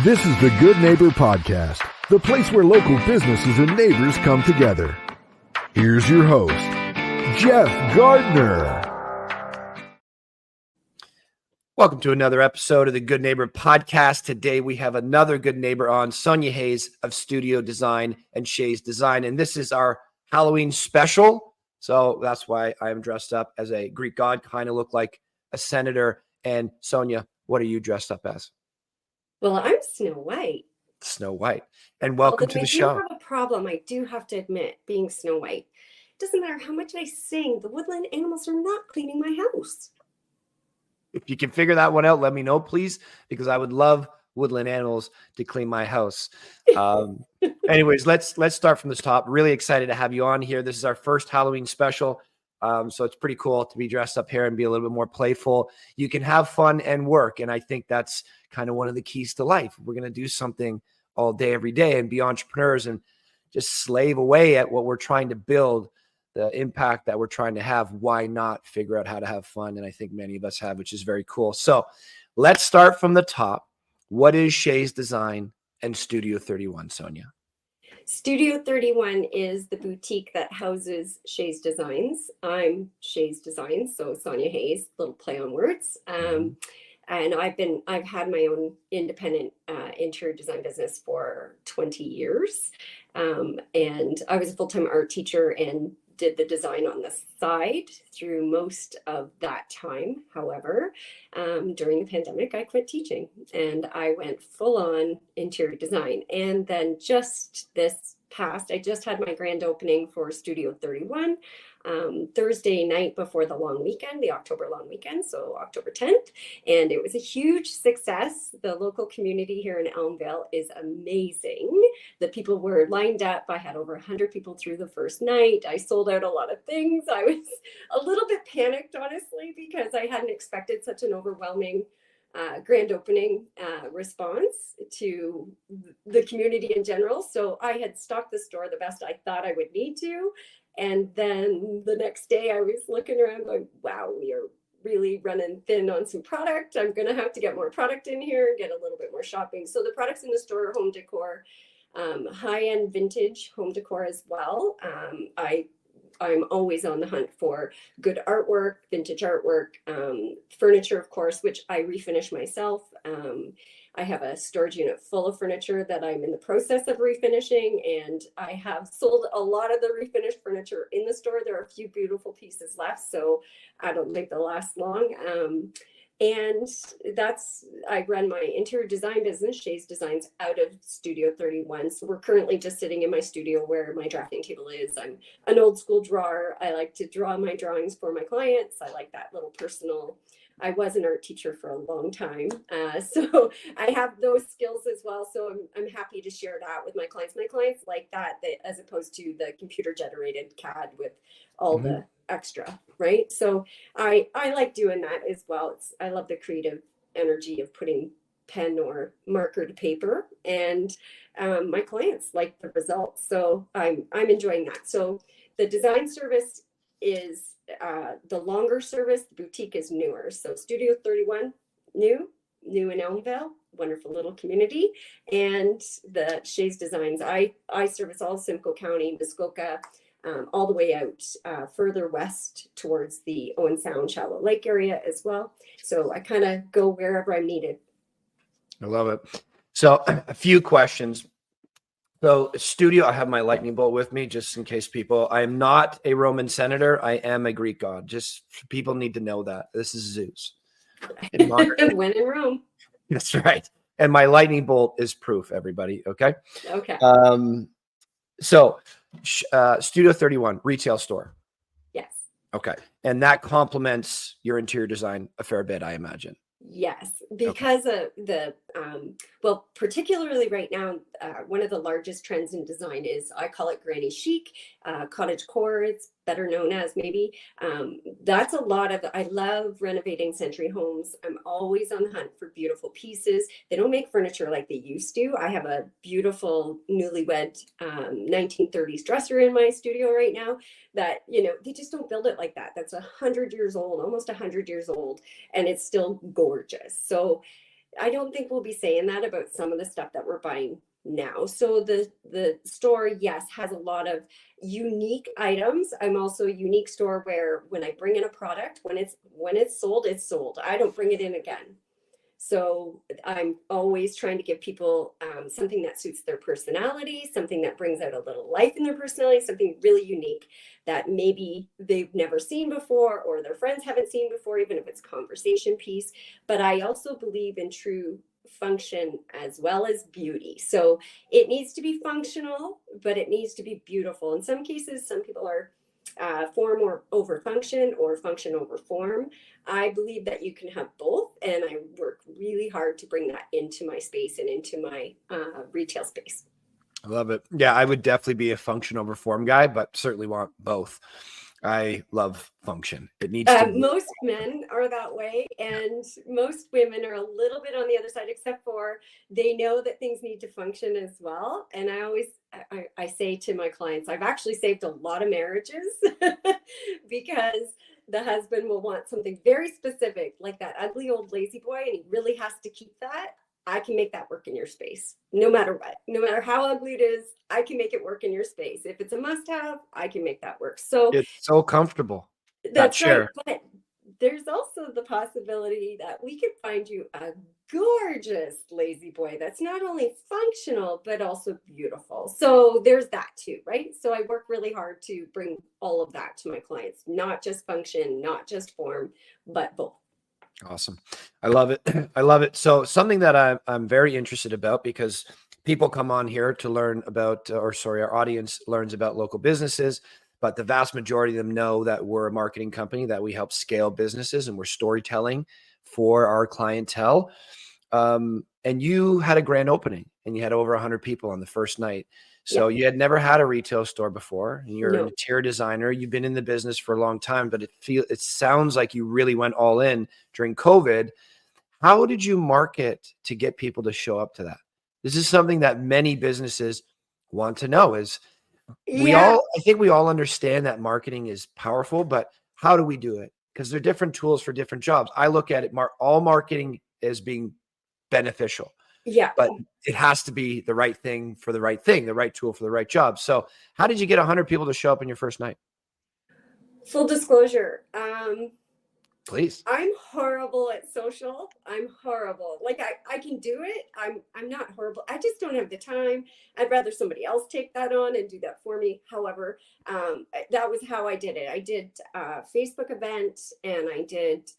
This is the Good Neighbor Podcast, the place where local businesses and neighbors come together. Here's your host, Jeff Gardner. Welcome to another episode of the Good Neighbor Podcast. Today we have another good neighbor on, Sonya Hayes of Studio Design and Shayes Design, and this is our Halloween special. So that's why I am dressed up as a Greek god, kind of look like a senator. And Sonya, what are you dressed up as? Well, I'm Snow White. Snow White. And welcome to the show. I do have a problem, I do have to admit, being Snow White. It doesn't matter how much I sing, the woodland animals are not cleaning my house. If you can figure that one out, let me know, please, because I would love woodland animals to clean my house. Anyways, let's start from the top. Really excited to have you on here. This is our first Halloween special. So it's pretty cool to be dressed up here and be a little bit more playful. You can have fun and work. And I think that's kind of one of the keys to life. We're going to do something all day, every day, and be entrepreneurs and just slave away at what we're trying to build, the impact that we're trying to have. Why not figure out how to have fun? And I think many of us have, which is very cool. So let's start from the top. What is Shayes Design and Studio 31, Sonya? Studio 31 is the boutique that houses Shayes Designs. I'm Shayes Designs, so Sonya Hayes, little play on words. And I've had my own independent interior design business for 20 years. And I was a full-time art teacher and did the design on the side through most of that time. However, during the pandemic, I quit teaching and I went full on interior design. And then just I just had my grand opening for Studio 31 Thursday night before the long weekend, the October long weekend, so October 10th. And it was a huge success. The local community here in Elmvale is amazing. The people were lined up. I had over 100 people through the first night. I sold out a lot of things. I was a little bit panicked, honestly, because I hadn't expected such an overwhelming grand opening response to the community in general. So I had stocked the store the best I thought I would need to. And then the next day I was looking around going, wow, we are really running thin on some product. I'm going to have to get more product in here and get a little bit more shopping. So the products in the store are home decor, high-end vintage home decor as well. I'm always on the hunt for good artwork, vintage artwork, furniture, of course, which I refinish myself. I have a storage unit full of furniture that I'm in the process of refinishing, and I have sold a lot of the refinished furniture in the store. There are a few beautiful pieces left, so I don't think they'll last long. And I run my interior design business, Shayes Designs, out of Studio 31. So we're currently just sitting in my studio where my drafting table is. I'm an old school drawer. I like to draw my drawings for my clients. I like that little personal. I was an art teacher for a long time. So I have those skills as well. So I'm happy to share that with my clients. My clients like that as opposed to the computer generated CAD with all the extra, right? So I like doing that as well. I love the creative energy of putting pen or marker to paper, and my clients like the results. So I'm enjoying that. So the design service is the longer service. The boutique is newer. So Studio 31, new in Elmvale, wonderful little community. And the Shayes Designs, I service all Simcoe County, Muskoka, all the way out further west towards the Owen Sound Shallow Lake area as well. So I kind of go wherever I'm needed. I love it. So a few questions. So studio, I have my lightning bolt with me just in case I am not a Roman senator. I am a Greek god. Just people need to know that. This is Zeus. When in Rome. That's right. And my lightning bolt is proof, everybody. Okay. Okay. So Studio 31, retail store. Yes. Okay. And that complements your interior design a fair bit, I imagine. Yes, because of the, particularly right now, one of the largest trends in design is, I call it granny chic, cottage core, it's better known as maybe. That's a lot of, I love renovating century homes. I'm always on the hunt for beautiful pieces. They don't make furniture like they used to. I have a beautiful newlywed 1930s dresser in my studio right now that, they just don't build it like that. That's 100 years old, almost 100 years old, and it's still gorgeous. So I don't think we'll be saying that about some of the stuff that we're buying now. So the store, yes, has a lot of unique items. I'm also a unique store where when I bring in a product, when it's sold, it's sold. I don't bring it in again. So I'm always trying to give people something that suits their personality, something that brings out a little life in their personality, something really unique that maybe they've never seen before or their friends haven't seen before, even if it's conversation piece. But I also believe in true function as well as beauty. So it needs to be functional, but it needs to be beautiful. In some cases, some people are form or over function or function over form. I believe that you can have both, and I work really hard to bring that into my space and into my retail space. I love it. Yeah, I would definitely be a function over form guy, but certainly want both. I love function. It needs to. Most men are that way, and most women are a little bit on the other side, except for they know that things need to function as well. And I say to my clients, I've actually saved a lot of marriages because the husband will want something very specific, like that ugly old lazy boy, and he really has to keep that. I can make that work in your space, no matter what, no matter how ugly it is. I can make it work in your space. If it's a must-have, I can make that work. So It's so comfortable. That that's right. chair. But there's also the possibility that we could find you a gorgeous lazy boy that's not only functional, but also beautiful. So there's that too, right? So I work really hard to bring all of that to my clients, not just function, not just form, but both. Awesome. I love it. I love it. So something that I'm very interested about, because people come on here to learn about, our audience learns about local businesses, but the vast majority of them know that we're a marketing company, that we help scale businesses, and we're storytelling for our clientele. And you had a grand opening and you had over 100 people on the first night. So Yep. you had never had a retail store before, and you're an No. interior designer. You've been in the business for a long time, but it sounds like you really went all in during COVID. How did you market to get people to show up to that? This is something that many businesses want to know. Yeah. I think we all understand that marketing is powerful, but how do we do it? Because there are different tools for different jobs. I look at it, all marketing as being beneficial, Yeah. but it has to be the right thing for the right thing, the right tool for the right job. So how did you get 100 people to show up in your first night? Full disclosure. Please. I'm horrible at social. I'm horrible. Like I can do it. I'm not horrible. I just don't have the time. I'd rather somebody else take that on and do that for me. However, that was how I did it. I did a Facebook event, and I did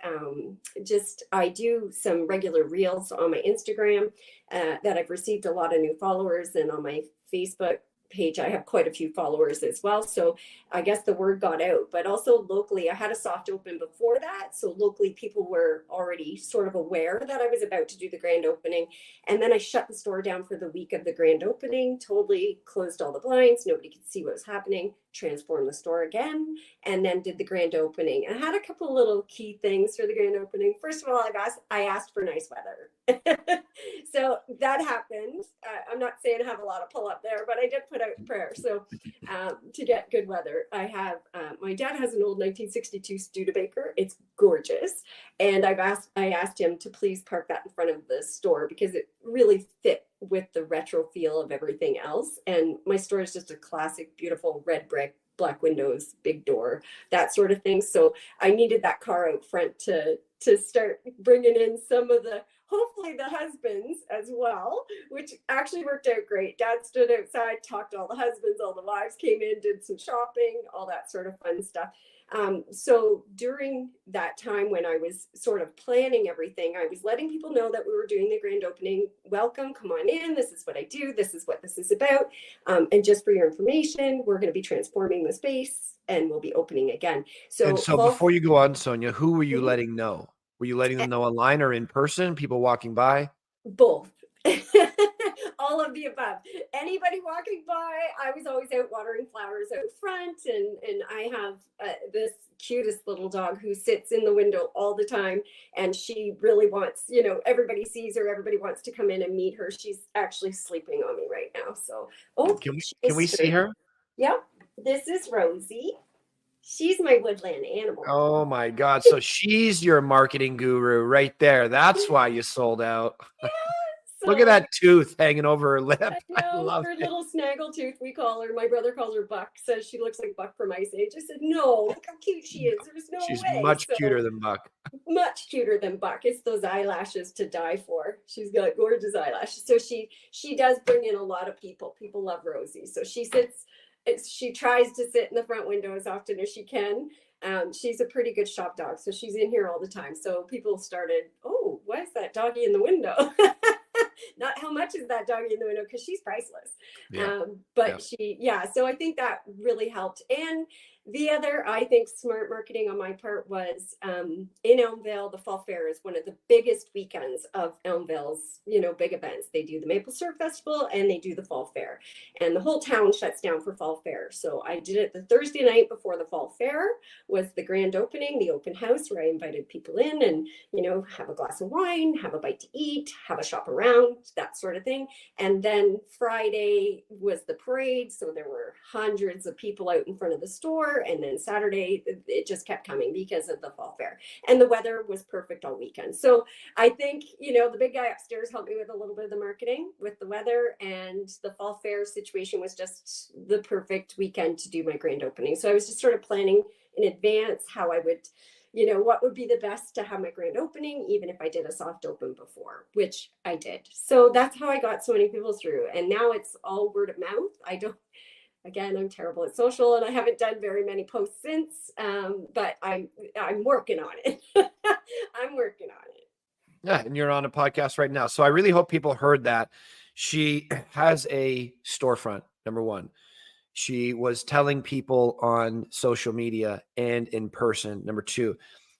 I do some regular reels on my Instagram that I've received a lot of new followers, and on my Facebook page I have quite a few followers as well, so I guess the word got out. But also locally, I had a soft open before that, so locally people were already sort of aware that I was about to do the grand opening. And then I shut the store down for the week of the grand opening, totally closed all the blinds, nobody could see what was happening, transformed the store again, and then did the grand opening. And I had a couple of little key things for the grand opening. First of all, I asked for nice weather. So that happened. I'm not saying I have a lot of pull up there, but I did put out prayer. So to get good weather, I have my dad has an old 1962 Studebaker. It's gorgeous, and I asked him to please park that in front of the store because it really fit with the retro feel of everything else. And my store is just a classic, beautiful red brick, black windows, big door, that sort of thing. So I needed that car out front to start bringing in some of the, hopefully the husbands as well, which actually worked out great. Dad stood outside, talked to all the husbands, all the wives came in, did some shopping, all that sort of fun stuff. So during that time when I was sort of planning everything, I was letting people know that we were doing the grand opening. Welcome, come on in. This is what I do. This is what this is about. And just for your information, we're going to be transforming the space and we'll be opening again. And so before you go on, Sonia, who were you letting know? Were you letting them know online or in person, people walking by? Both. All of the above. Anybody walking by, I was always out watering flowers out front, and I have this cutest little dog who sits in the window all the time, and she really wants, everybody sees her, everybody wants to come in and meet her. She's actually sleeping on me right now. So, Can we see her? Yeah, this is Rosie. She's my woodland animal. Oh my God. So she's your marketing guru right there. That's why you sold out. Yeah. Look at So that tooth hanging over her lip. I I know, love her it. little snaggletooth, we call her. My brother calls her Buck, says she looks like Buck from Ice Age. I said, no, look how cute she is. There's no She's way. much So cuter than Buck. much cuter than Buck. It's those eyelashes to die for. She's got gorgeous eyelashes. So she does bring in a lot of people. People love Rosie. So she tries to sit in the front window as often as she can. She's a pretty good shop dog, so she's in here all the time. So people started, oh, why is that doggy in the window? Not how much is that doggy in the window, because she's priceless. Yeah. But so I think that really helped. And the other, I think, smart marketing on my part was in Elmvale, the Fall Fair is one of the biggest weekends of Elmvale's, big events. They do the Maple Syrup Festival and they do the Fall Fair. And the whole town shuts down for Fall Fair. So I did it the Thursday night before the Fall Fair was the grand opening, the open house where I invited people in and, have a glass of wine, have a bite to eat, have a shop around, that sort of thing. And then Friday was the parade. So there were hundreds of people out in front of the store. And then Saturday, it just kept coming because of the Fall Fair. And the weather was perfect all weekend. So I think, the big guy upstairs helped me with a little bit of the marketing with the weather. And the Fall Fair situation was just the perfect weekend to do my grand opening. So I was just sort of planning in advance how I would, what would be the best to have my grand opening, even if I did a soft open before, which I did. So that's how I got so many people through. And now it's all word of mouth. Again, I'm terrible at social and I haven't done very many posts since, but I'm working on it. I'm working on it. Yeah, and you're on a podcast right now. So I really hope people heard that. She has a storefront, number one. She was telling people on social media and in person, number two,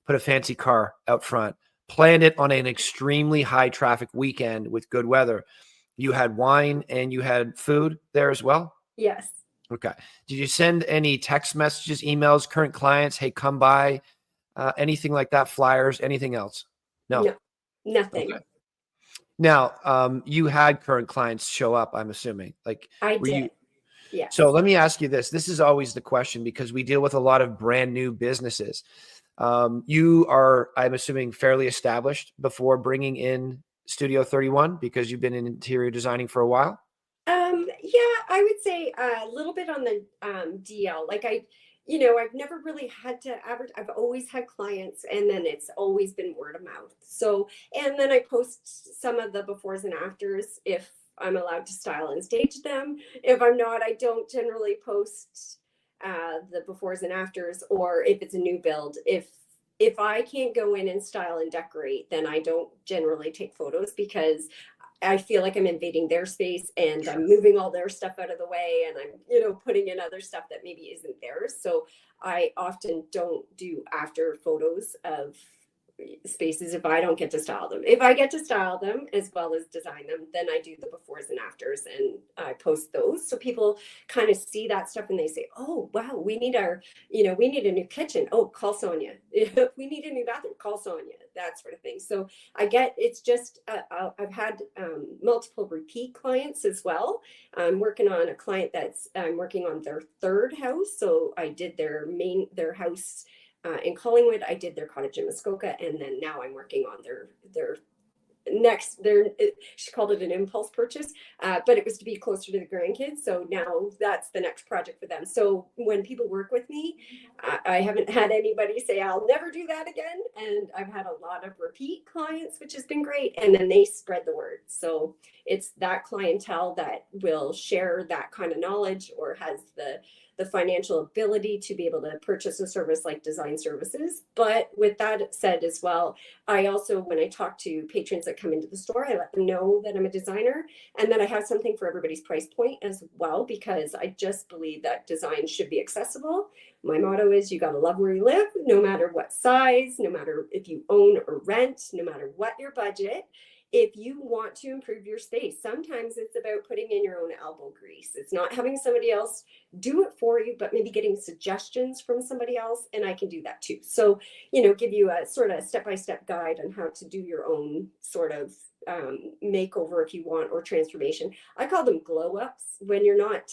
put a fancy car out front, planned it on an extremely high traffic weekend with good weather. You had wine and you had food there as well? Yes. Okay. Did you send any text messages, emails, current clients? Hey, come by, anything like that, flyers, anything else? No, nothing. Okay. Now, you had current clients show up, I'm assuming. Like, I were did. you? Yeah. So let me ask you this. This is always the question because we deal with a lot of brand new businesses. You are, I'm assuming, fairly established before bringing in Studio 31 because you've been in interior designing for a while? Yeah, I would say a little bit on the DL. Like I've never really had to advertise. I've always had clients and then it's always been word of mouth. So, and then I post some of the befores and afters if I'm allowed to style and stage them. If I'm not, I don't generally post the befores and afters, or if it's a new build. If I can't go in and style and decorate, then I don't generally take photos because I feel like I'm invading their space and I'm moving all their stuff out of the way and I'm, putting in other stuff that maybe isn't theirs. So I often don't do after photos of spaces if I don't get to style them. If I get to style them as well as design them, then I do the befores and afters and I post those. So people kind of see that stuff and they say, oh, wow, we need we need a new kitchen. Oh, call Sonya. If we need a new bathroom, call Sonya, that sort of thing. So it's just, I've had multiple repeat clients as well. I'm working on a client I'm working on their third house. So I did their house in Collingwood. I did their cottage in Muskoka, and then now I'm working on their next. She called it an impulse purchase, but it was to be closer to the grandkids. So now that's the next project for them. So when people work with me, I haven't had anybody say I'll never do that again, and I've had a lot of repeat clients, which has been great. And then they spread the word. So it's that clientele that will share that kind of knowledge or has the financial ability to be able to purchase a service like design services. But with that said as well, I also, when I talk to patrons that come into the store, I let them know that I'm a designer and that I have something for everybody's price point as well, because I just believe that design should be accessible. My motto is you got to love where you live, no matter what size, no matter if you own or rent, no matter what your budget. If you want to improve your space, sometimes it's about putting in your own elbow grease. It's not having somebody else do it for you, but maybe getting suggestions from somebody else. And I can do that too. So, give you a sort of step-by-step guide on how to do your own sort of makeover if you want, or transformation. I call them glow ups when you're not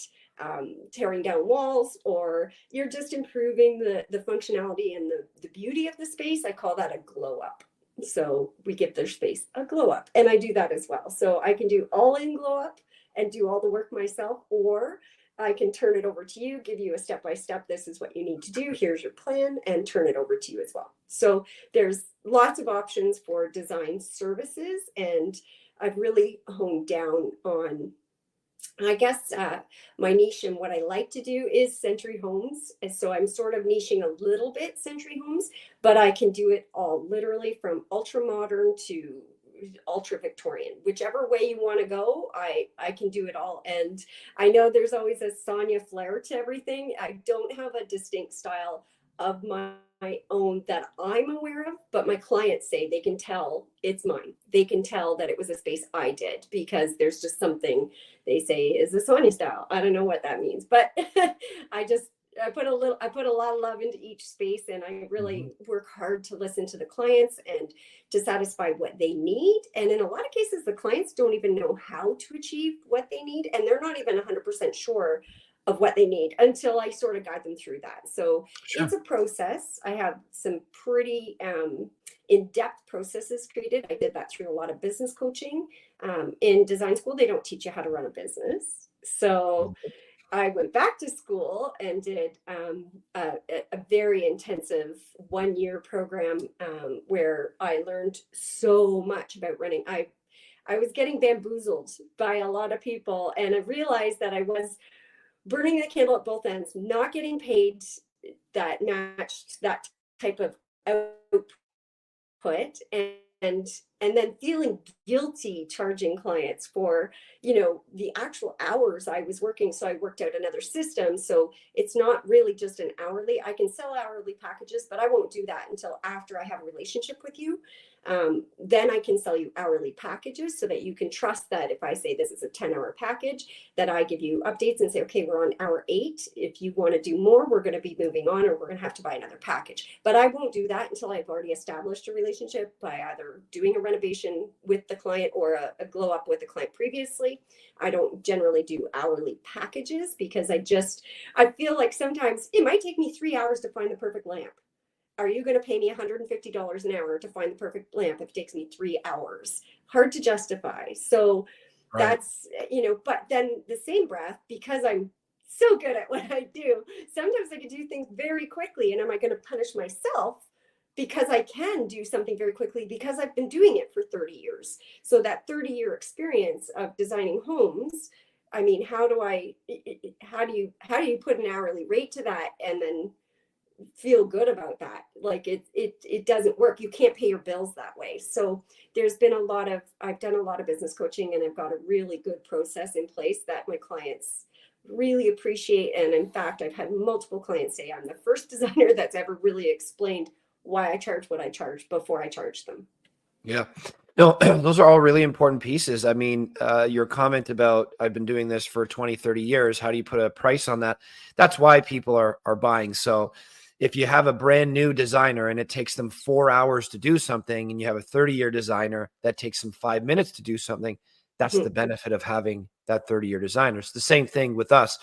tearing down walls, or you're just improving the functionality and the beauty of the space, I call that a glow up. So we give their space a glow up, and I do that as well. So I can do all in glow up and do all the work myself, or I can turn it over to you, give you a step-by-step, this is what you need to do, here's your plan, and turn it over to you as well. So there's lots of options for design services, and I've really honed down on, I guess, my niche, and what I like to do is century homes. And so I'm sort of niching a little bit century homes, but I can do it all, literally from ultra modern to ultra Victorian, whichever way you want to go. I can do it all. And I know there's always a Sonya flair to everything. I don't have a distinct style of my own that I'm aware of, but my clients say they can tell it's mine. They can tell that it was a space I did, because there's just something they say is a Sonya style. I don't know what that means, but I put a lot of love into each space, and I really work hard to listen to the clients and to satisfy what they need. And in a lot of cases, the clients don't even know how to achieve what they need, and they're not even 100% sure of what they need until I sort of guide them through that. So It's a process. I have some pretty in-depth processes created. I did that through a lot of business coaching. In design school, they don't teach you how to run a business. So I went back to school and did a very intensive 1-year program where I learned so much about running. I was getting bamboozled by a lot of people, and I realized that I was burning the candle at both ends, not getting paid that matched that type of output, and then feeling guilty charging clients for, the actual hours I was working. So I worked out another system. So it's not really just an hourly. I can sell hourly packages, but I won't do that until after I have a relationship with you. Then I can sell you hourly packages, so that you can trust that if I say this is a 10-hour package, that I give you updates and say, okay, we're on hour 8. If you want to do more, we're going to be moving on, or we're going to have to buy another package. But I won't do that until I've already established a relationship by either doing a renovation with the client or a glow up with the client previously. I don't generally do hourly packages, because I feel like sometimes it might take me 3 hours to find the perfect lamp. Are you going to pay me $150 an hour to find the perfect lamp if it takes me 3 hours? Hard to justify. So that's, but then the same breath, because I'm so good at what I do, sometimes I can do things very quickly. And am I going to punish myself because I can do something very quickly, because I've been doing it for 30 years? So that 30-year experience of designing homes, I mean, how do you put an hourly rate to that and then feel good about that? Like it doesn't work. You can't pay your bills that way. So I've done a lot of business coaching, and I've got a really good process in place that my clients really appreciate. And in fact, I've had multiple clients say I'm the first designer that's ever really explained why I charge what I charge before I charge them. Yeah. No, those are all really important pieces. I mean, your comment about I've been doing this for 20, 30 years. How do you put a price on that? That's why people are buying. So if you have a brand new designer and it takes them 4 hours to do something, and you have a 30-year designer that takes them 5 minutes to do something, that's the benefit of having that 30-year designer. It's the same thing with us.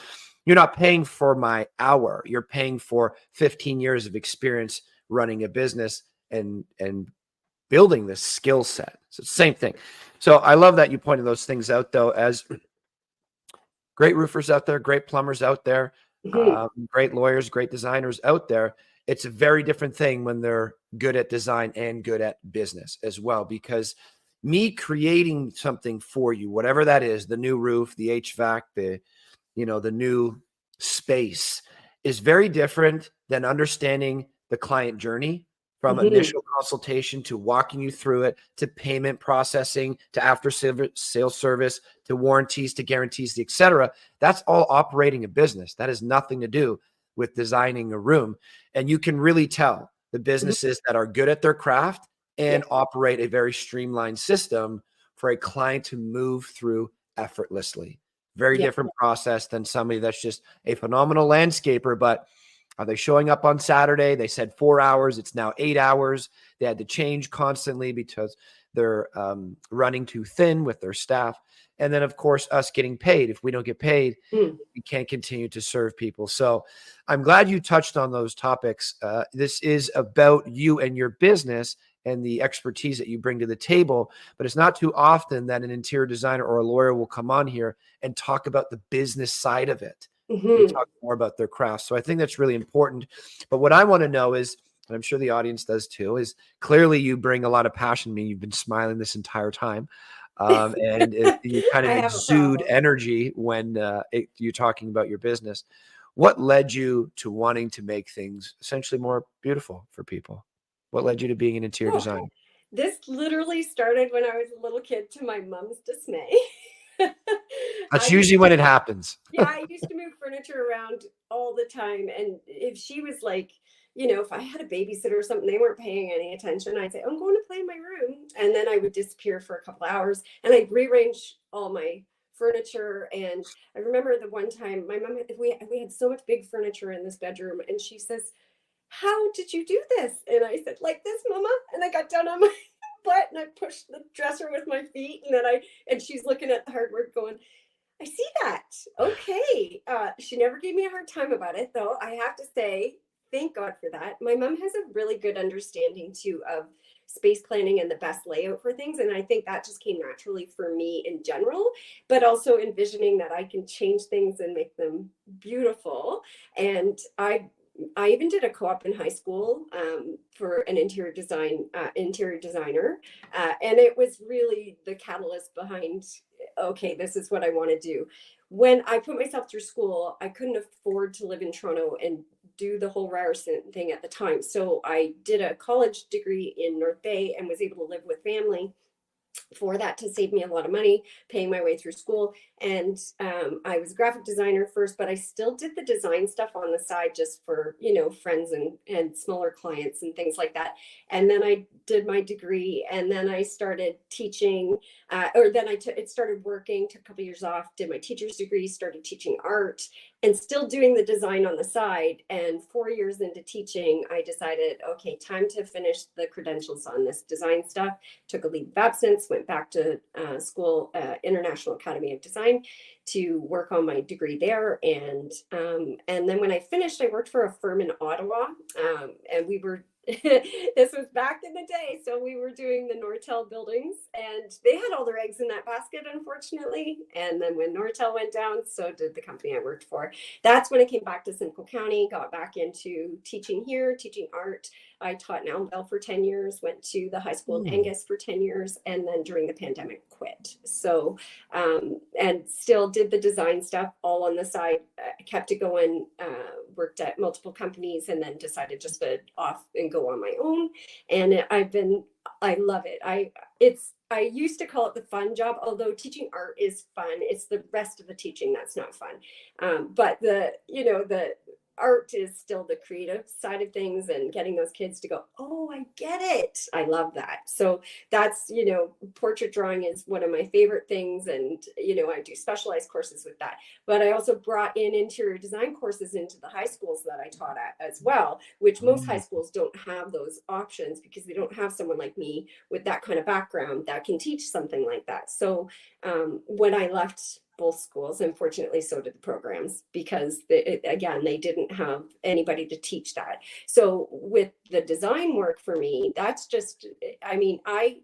You're not paying for my hour. You're paying for 15 years of experience running a business and building this skill set. So it's the same thing. So I love that you pointed those things out, though, as great roofers out there, great plumbers out there, great lawyers, great designers out there. It's a very different thing when they're good at design and good at business as well, because me creating something for you, whatever that is, the new roof, the HVAC, the new space, is very different than understanding the client journey from initial consultation to walking you through it, to payment processing, to after sales service, to warranties, to guarantees, etc. That's all operating a business. That has nothing to do with designing a room. And you can really tell the businesses that are good at their craft and operate a very streamlined system for a client to move through effortlessly. Very different process than somebody that's just a phenomenal landscaper, but are they showing up on Saturday? They said 4 hours. It's now 8 hours. They had to change constantly because they're running too thin with their staff. And then, of course, us getting paid. If we don't get paid, we can't continue to serve people. So I'm glad you touched on those topics. This is about you and your business and the expertise that you bring to the table. But it's not too often that an interior designer or a lawyer will come on here and talk about the business side of it. They talk more about their craft. So I think that's really important. But what I want to know is, and I'm sure the audience does too, is clearly you bring a lot of passion. I mean, you've been smiling this entire time. And you kind of exude energy when you're talking about your business. What led you to wanting to make things essentially more beautiful for people? What led you to being an interior designer? This literally started when I was a little kid, to my mom's dismay. That's usually when it happens. Yeah, I used to move furniture around all the time. And if she was like, if I had a babysitter or something, they weren't paying any attention, I'd say, I'm going to play in my room. And then I would disappear for a couple hours and I'd rearrange all my furniture. And I remember the one time my mom, we had so much big furniture in this bedroom, and she says, how did you do this? And I said, like this, Mama. And I got down on my butt and I pushed the dresser with my feet. And she's looking at the hardware going, I see that. Okay. She never gave me a hard time about it, though. I have to say, thank God for that. My mom has a really good understanding too of space planning and the best layout for things. And I think that just came naturally for me in general, but also envisioning that I can change things and make them beautiful. And I even did a co-op in high school for an interior designer. And it was really the catalyst behind, okay, this is what I want to do. When I put myself through school, I couldn't afford to live in Toronto and do the whole Ryerson thing at the time. So I did a college degree in North Bay and was able to live with family for that to save me a lot of money paying my way through school. And I was a graphic designer first, but I still did the design stuff on the side just for, friends and smaller clients and things like that. And then I did my degree, and then I started teaching, it started working, took a couple years off, did my teacher's degree, started teaching art, and still doing the design on the side. And 4 years into teaching, I decided, okay, time to finish the credentials on this design stuff. Took a leave of absence, went back to school, International Academy of Design, to work on my degree there. And then when I finished, I worked for a firm in Ottawa, and we were this was back in the day. So we were doing the Nortel buildings, and they had all their eggs in that basket, unfortunately. And then when Nortel went down, so did the company I worked for. That's when I came back to Simcoe County, got back into teaching here, teaching art. I taught in Allenville for 10 years, went to the high school in Angus for 10 years, and then during the pandemic quit. So, and still did the design stuff all on the side, kept it going, worked at multiple companies, and then decided just to off and go on my own. And I love it. I used to call it the fun job, although teaching art is fun. It's the rest of the teaching that's not fun. But the art is still the creative side of things, and getting those kids to go, oh, I get it. I love that. So that's, portrait drawing is one of my favorite things. And, I do specialized courses with that. But I also brought in interior design courses into the high schools that I taught at as well, which most high schools don't have those options because they don't have someone like me with that kind of background that can teach something like that. So when I left both schools, unfortunately, so did the programs, because they didn't have anybody to teach that. So with the design work for me, that's just, I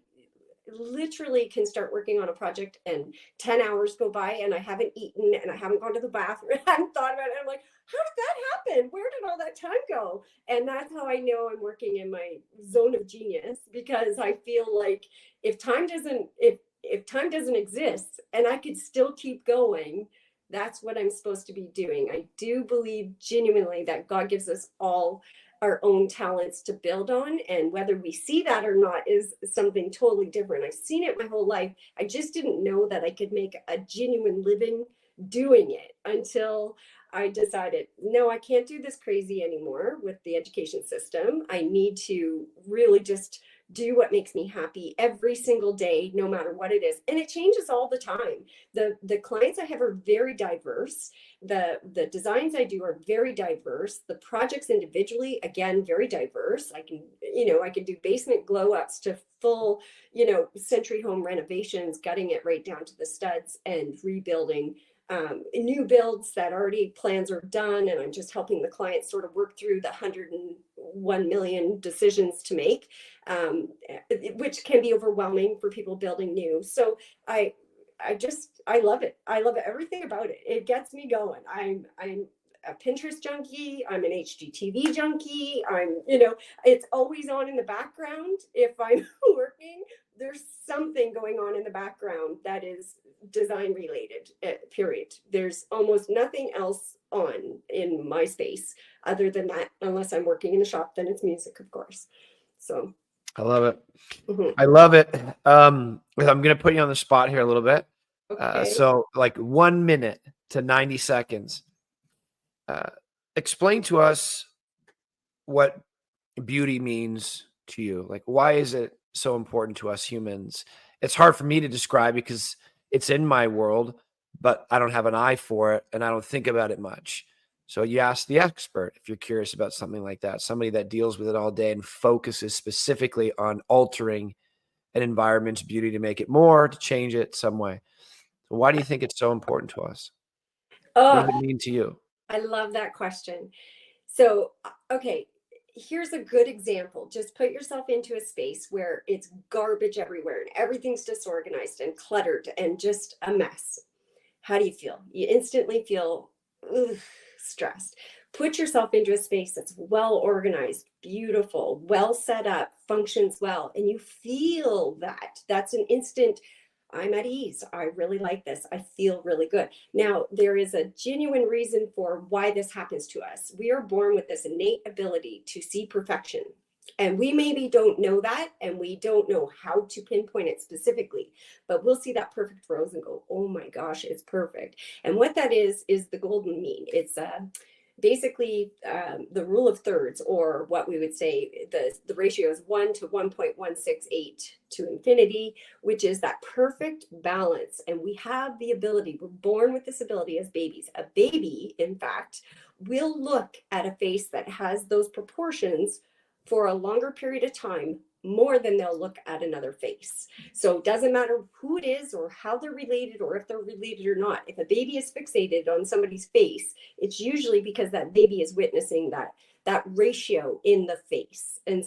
literally can start working on a project and 10 hours go by and I haven't eaten and I haven't gone to the bathroom. I haven't thought about it. I'm like, how did that happen? Where did all that time go? And that's how I know I'm working in my zone of genius, because I feel like if time doesn't exist and I could still keep going, that's what I'm supposed to be doing. I do believe genuinely that God gives us all our own talents to build on, and whether we see that or not is something totally different. I've seen it my whole life. I just didn't know that I could make a genuine living doing it until I decided, no, I can't do this crazy anymore with the education system. I need to really just do what makes me happy every single day, no matter what it is. And it changes all the time. The clients I have are very diverse. The designs I do are very diverse. The projects individually, again, very diverse. I can do basement glow ups to full, century home renovations, gutting it right down to the studs and rebuilding new builds that already plans are done, and I'm just helping the client sort of work through the 101 million decisions to make, which can be overwhelming for people building new. So I love it. I love everything about it. It gets me going. I'm a Pinterest junkie. I'm an HGTV junkie. It's always on in the background. If I'm working, there's something going on in the background that is design related, period. There's almost nothing else on in my space other than that, unless I'm working in a shop, then it's music, of course. So I love it. I love it. I'm going to put you on the spot here a little bit. Okay. So like 1 minute to 90 seconds. Explain to us what beauty means to you. Like, why is it so important to us humans? It's hard for me to describe because it's in my world, but I don't have an eye for it and I don't think about it much. So you ask the expert if you're curious about something like that, somebody that deals with it all day and focuses specifically on altering an environment's beauty to make it more, to change it some way. So why do you think it's so important to us? What does it mean to you? I love that question. So, okay, here's a good example. Just put yourself into a space where it's garbage everywhere and everything's disorganized and cluttered and just a mess. How do you feel? You instantly feel stressed. Put yourself into a space that's well organized, beautiful, well set up, functions well, and you feel that. That's an instant, I'm at ease. I really like this. I feel really good. Now, there is a genuine reason for why this happens to us. We are born with this innate ability to see perfection. And we maybe don't know that, and we don't know how to pinpoint it specifically, but we'll see that perfect rose and go, oh my gosh, it's perfect. And what that is the golden mean. It's basically the rule of thirds, or what we would say the ratio is 1 to 1.168 to infinity, which is that perfect balance. And we have the ability, we're born with this ability as babies. A baby, in fact, will look at a face that has those proportions for a longer period of time, more than they'll look at another face. So it doesn't matter who it is or how they're related or if they're related or not. If a baby is fixated on somebody's face, it's usually because that baby is witnessing that ratio in the face. And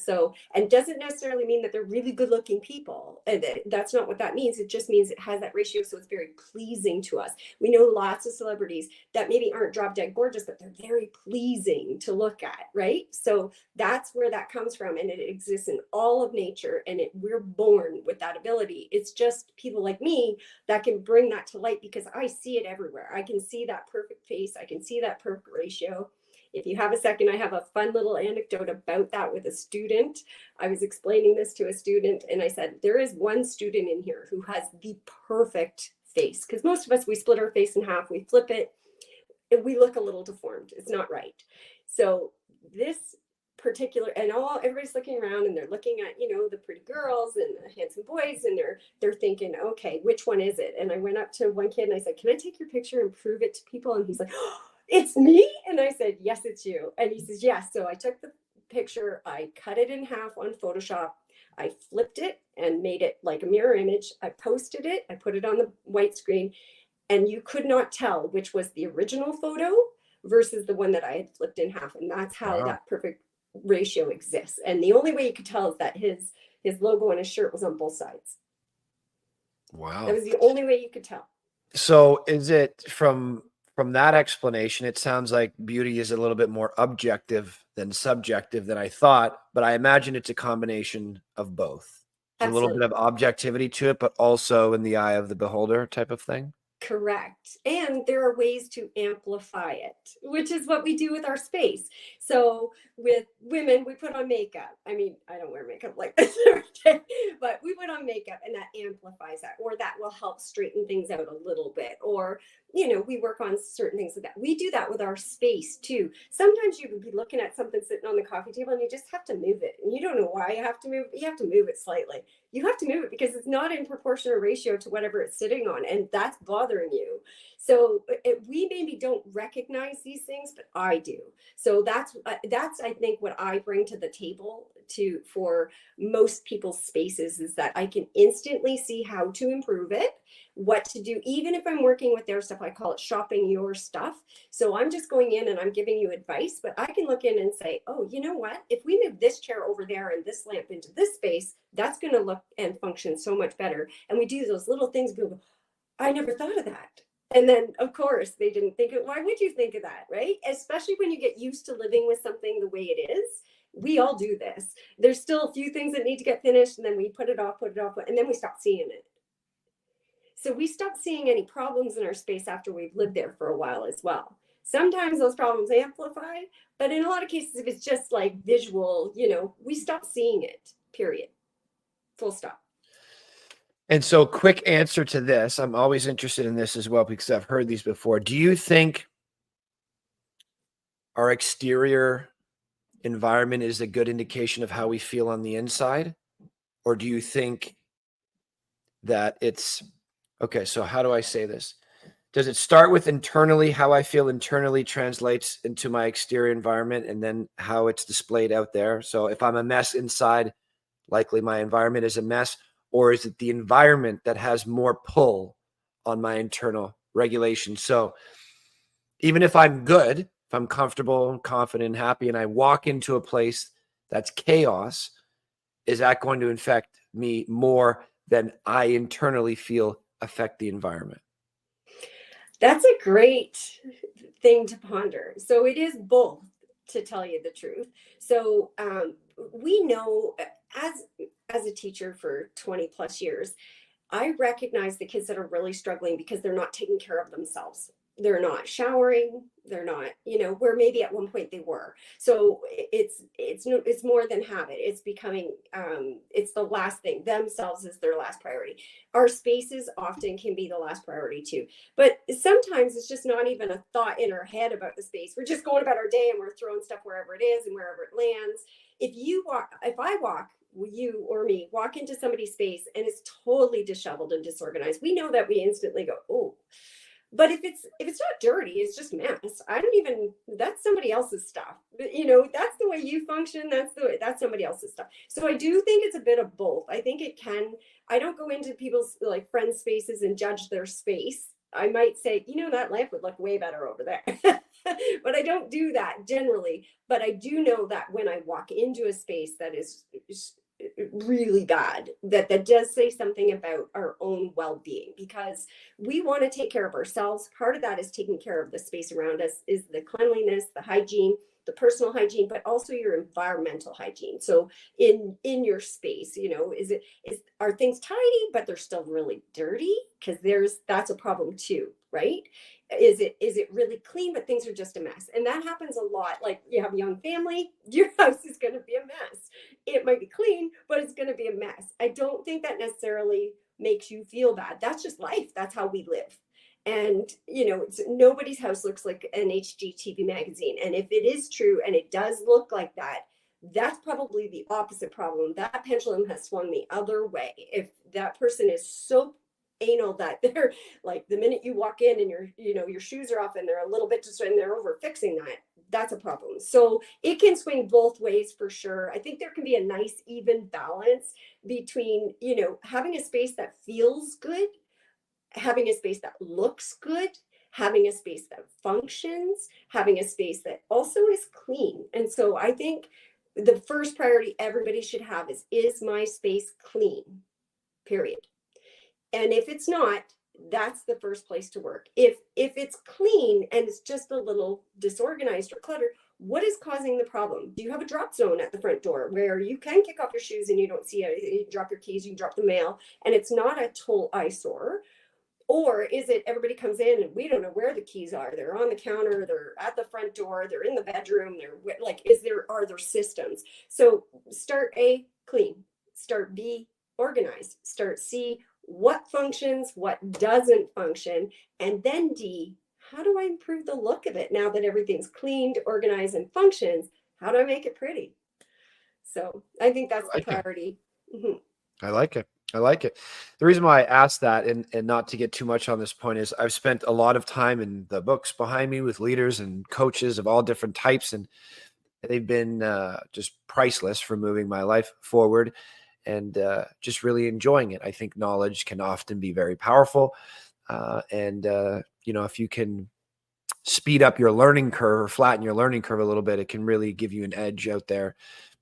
doesn't necessarily mean that they're really good looking people. And that's not what that means. It just means it has that ratio. So it's very pleasing to us. We know lots of celebrities that maybe aren't drop dead gorgeous, but they're very pleasing to look at, right? So that's where that comes from. And it exists in all of nature. And we're born with that ability. It's just people like me that can bring that to light, because I see it everywhere. I can see that perfect face. I can see that perfect ratio. If you have a second, I have a fun little anecdote about that with a student. I was explaining this to a student and I said, there is one student in here who has the perfect face, because most of us, we split our face in half, we flip it, and we look a little deformed. It's not right. So this particular, and everybody's looking around and they're looking at, the pretty girls and the handsome boys, and they're thinking, okay, which one is it? And I went up to one kid and I said, can I take your picture and prove it to people? And he's like, oh, it's me? And I said, yes, it's you. And he says, yes. So I took the picture, I cut it in half on Photoshop, I flipped it and made it like a mirror image. I posted it, I put it on the white screen, and you could not tell which was the original photo versus the one that I had flipped in half. And that's how that perfect ratio exists. And the only way you could tell is that his logo on his shirt was on both sides. Wow. That was the only way you could tell. So is it from that explanation, it sounds like beauty is a little bit more objective than subjective than I thought, but I imagine it's a combination of both. There's a little bit of objectivity to it, but also in the eye of the beholder type of thing. Correct. And there are ways to amplify it, which is what we do with our space. So with women, we put on makeup. I mean, I don't wear makeup like this every day, but we put on makeup and that amplifies that, or that will help straighten things out a little bit. Or, we work on certain things like that. We do that with our space too. Sometimes you would be looking at something sitting on the coffee table and you just have to move it. And you don't know why you have to move it. You have to move it slightly. You have to move it because it's not in proportion or ratio to whatever it's sitting on, and that's bothering you. So we maybe don't recognize these things, but I do. So that's I think what I bring to the table for most people's spaces is that I can instantly see how to improve it, what to do, even if I'm working with their stuff. I call it shopping your stuff. So I'm just going in and I'm giving you advice, but I can look in and say, oh, you know what? If we move this chair over there and this lamp into this space, that's going to look and function so much better. And we do those little things. People go, I never thought of that. And then, of course, they didn't think it. Why would you think of that, right? Especially when you get used to living with something the way it is. We all do this. There's still a few things that need to get finished, and then we put it off, and then we stop seeing it. So we stop seeing any problems in our space after we've lived there for a while as well. Sometimes those problems amplify, but in a lot of cases, if it's just like visual, we stop seeing it, period. Full stop. And so, quick answer to this. I'm always interested in this as well because I've heard these before. Do you think our exterior environment is a good indication of how we feel on the inside? Or do you think that it's okay? So, how do I say this? Does it start with internally, how I feel internally translates into my exterior environment, and then how it's displayed out there? So, if I'm a mess inside, likely my environment is a mess. Or is it the environment that has more pull on my internal regulation? So even if I'm good, if I'm comfortable, confident, happy, and I walk into a place that's chaos, is that going to affect me more than I internally feel affect the environment? That's a great thing to ponder. So it is both, to tell you the truth. So we know as a teacher for 20 plus years, I recognize the kids that are really struggling because they're not taking care of themselves. They're not showering. They're not, where maybe at one point they were. So it's more than habit. It's becoming, it's the last thing. Themselves is their last priority. Our spaces often can be the last priority too. But sometimes it's just not even a thought in our head about the space. We're just going about our day and we're throwing stuff wherever it is and wherever it lands. If I walk, you or me walk into somebody's space and it's totally disheveled and disorganized, we know that we instantly go, oh. But if it's not dirty, it's just mess. That's somebody else's stuff. That's the way you function. That's somebody else's stuff. So I do think it's a bit of both. I think I don't go into people's like friends' spaces and judge their space. I might say, that lamp would look way better over there. But I don't do that generally. But I do know that when I walk into a space that is really bad, that does say something about our own well-being, because we want to take care of ourselves. Part of that is taking care of the space around us, is the cleanliness, the hygiene, the personal hygiene, but also your environmental hygiene. So in your space, are things tidy but they're still really dirty? Because that's a problem too, right? Is it really clean but things are just a mess? And that happens a lot. Like, you have a young family, your house is going to be a mess. It might be clean, but it's going to be a mess. I don't think that necessarily makes you feel bad. That's just life. That's how we live. And, nobody's house looks like an HGTV magazine. And if it is true and it does look like that, that's probably the opposite problem. That pendulum has swung the other way. If that person is so anal that they're like, the minute you walk in and your shoes are off and they're a little bit just, and they're over fixing that's a problem. So it can swing both ways for sure. I think there can be a nice even balance between, having a space that feels good, having a space that looks good, having a space that functions, having a space that also is clean. And so I think the first priority everybody should have is my space clean, period. And if it's not, that's the first place to work. If it's clean and it's just a little disorganized or cluttered, what is causing the problem? Do you have a drop zone at the front door where you can kick off your shoes and you don't see anything? You drop your keys, you drop the mail, and it's not a total eyesore? Or is it everybody comes in and we don't know where the keys are? They're on the counter, they're at the front door, they're in the bedroom, they're like, are there systems? So start A, clean. Start B, organized. Start C, what functions, what doesn't function. And then D, how do I improve the look of it now that everything's cleaned, organized, and functions? How do I make it pretty? So I think that's the priority. Mm-hmm. I like it. I like it. The reason why I asked that, and not to get too much on this point, is I've spent a lot of time in the books behind me with leaders and coaches of all different types, and they've been just priceless for moving my life forward and just really enjoying it. I think knowledge can often be very powerful. If you can speed up your learning curve or flatten your learning curve a little bit, it can really give you an edge out there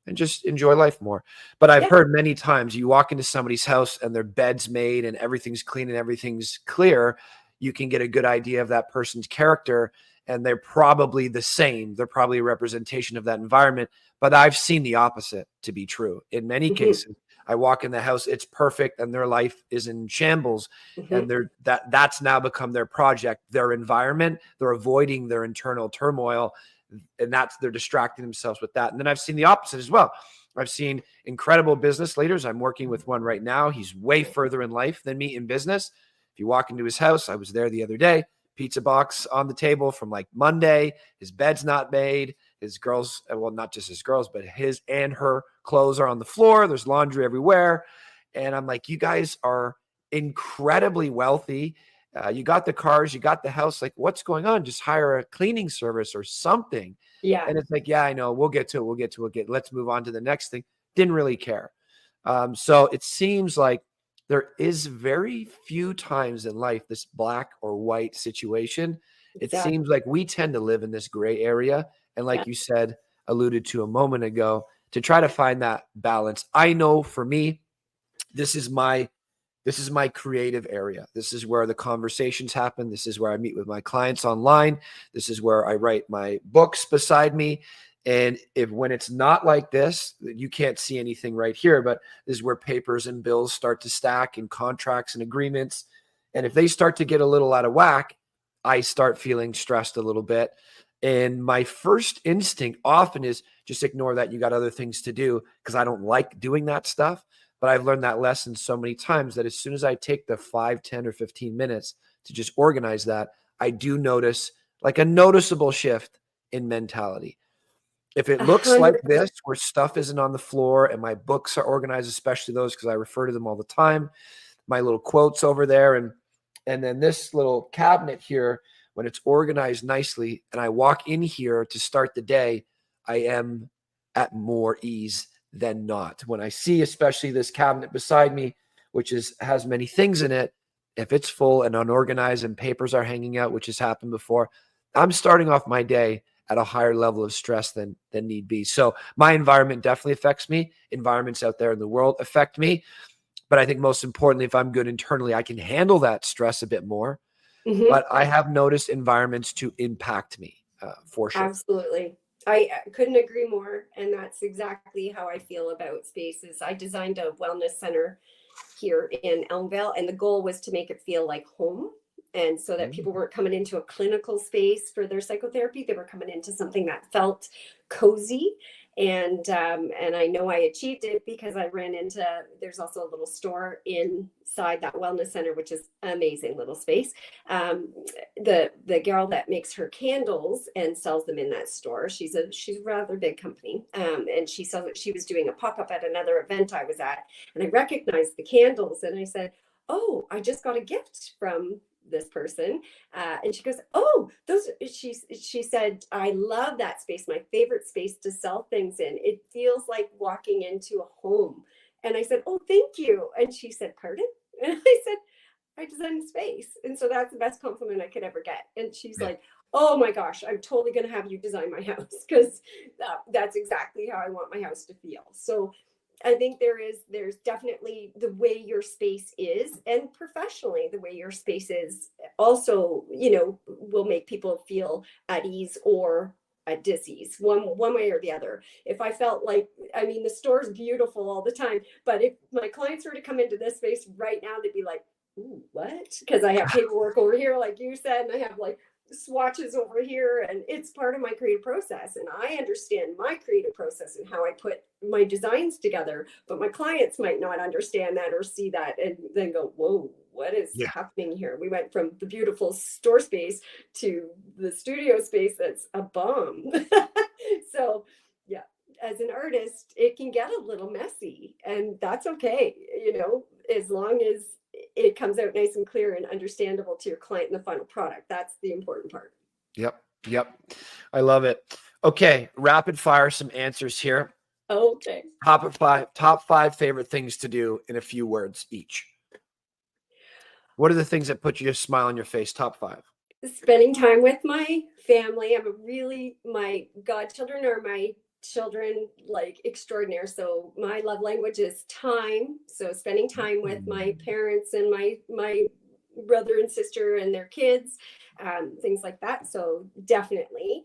and just enjoy life more. But I've heard many times you walk into somebody's house and their bed's made and everything's clean and everything's clear. You can get a good idea of that person's character, and they're probably the same. They're probably a representation of that environment. But I've seen the opposite to be true. In many cases, I walk in the house, it's perfect, and their life is in shambles. And that's now become their project, their environment. They're avoiding their internal turmoil. And they're distracting themselves with that. And then I've seen the opposite as well. I've seen incredible business leaders. I'm working with one right now. He's way further in life than me in business. If you walk into his house, I was there the other day, pizza box on the table from like Monday. His bed's not made. His girls, well, not just his girls, but his and her clothes are on the floor. There's laundry everywhere. And I'm like, you guys are incredibly wealthy. You got the cars, you got the house. Like, what's going on? Just hire a cleaning service or something. Yeah. And it's like, yeah, I know. We'll get to it. Let's move on to the next thing. Didn't really care. So it seems like there is very few times in life this black or white situation. It seems like we tend to live in this gray area. And like you said, alluded to a moment ago, to try to find that balance. I know for me, this is my creative area. This is where the conversations happen. This is where I meet with my clients online. This is where I write my books beside me. And when it's not like this, you can't see anything right here, but this is where papers and bills start to stack and contracts and agreements. And if they start to get a little out of whack, I start feeling stressed a little bit. And my first instinct often is just ignore that. You got other things to do, because I don't like doing that stuff. But I've learned that lesson so many times that as soon as I take the 5, 10, or 15 minutes to just organize that, I do notice like a noticeable shift in mentality. If it looks 100%. like this, where stuff isn't on the floor and my books are organized, especially those, because I refer to them all the time, my little quotes over there, and then this little cabinet here, when it's organized nicely and I walk in here to start the day, I am at more ease than not. When I see especially this cabinet beside me, which has many things in it, if it's full and unorganized and papers are hanging out, which has happened before, I'm starting off my day at a higher level of stress than need be. So my environment definitely affects me. Environments out there in the world affect me. But I think most importantly, if I'm good internally, I can handle that stress a bit more. But I have noticed environments to impact me for sure. Absolutely. I couldn't agree more. And that's exactly how I feel about spaces. I designed a wellness center here in Elmvale, and the goal was to make it feel like home. And so that people weren't coming into a clinical space for their psychotherapy. They were coming into something that felt cozy. And I know I achieved it because I ran into, there's also a little store inside that wellness center, which is an amazing little space. The girl that makes her candles and sells them in that store, she's a rather big company. And she was doing a pop-up at another event I was at, and I recognized the candles, and I said, "Oh, I just got a gift from this person." And she goes, "Oh, those," she said, "I love that space. My favorite space to sell things in. It feels like walking into a home." And I said, "Oh, thank you." And she said, "Pardon?" And I said, "I designed the space." And so that's the best compliment I could ever get. And she's like, "Oh my gosh, I'm totally going to have you design my house, because that's exactly how I want my house to feel." So I think there's definitely the way your space is, and professionally, the way your space is also, will make people feel at ease or at dis-ease, one way or the other. If I felt like, the store's beautiful all the time, but if my clients were to come into this space right now, they'd be like, ooh, what? Because I have paperwork over here, like you said, and I have like swatches over here, and it's part of my creative process. And I understand my creative process and how I put my designs together, but my clients might not understand that or see that and then go, whoa, what is Yeah. happening here? We went from the beautiful store space to the studio space that's a bum. So, yeah, as an artist, it can get a little messy, and that's okay, as long as it comes out nice and clear and understandable to your client in the final product. That's the important part. Yep. Yep. I love it. Okay. Rapid fire some answers here. Okay. Top five favorite things to do in a few words each. What are the things that put you a smile on your face? Top five. Spending time with my family. My godchildren are my children like extraordinaire. So my love language is time. So spending time with my parents and my brother and sister and their kids, things like that. So definitely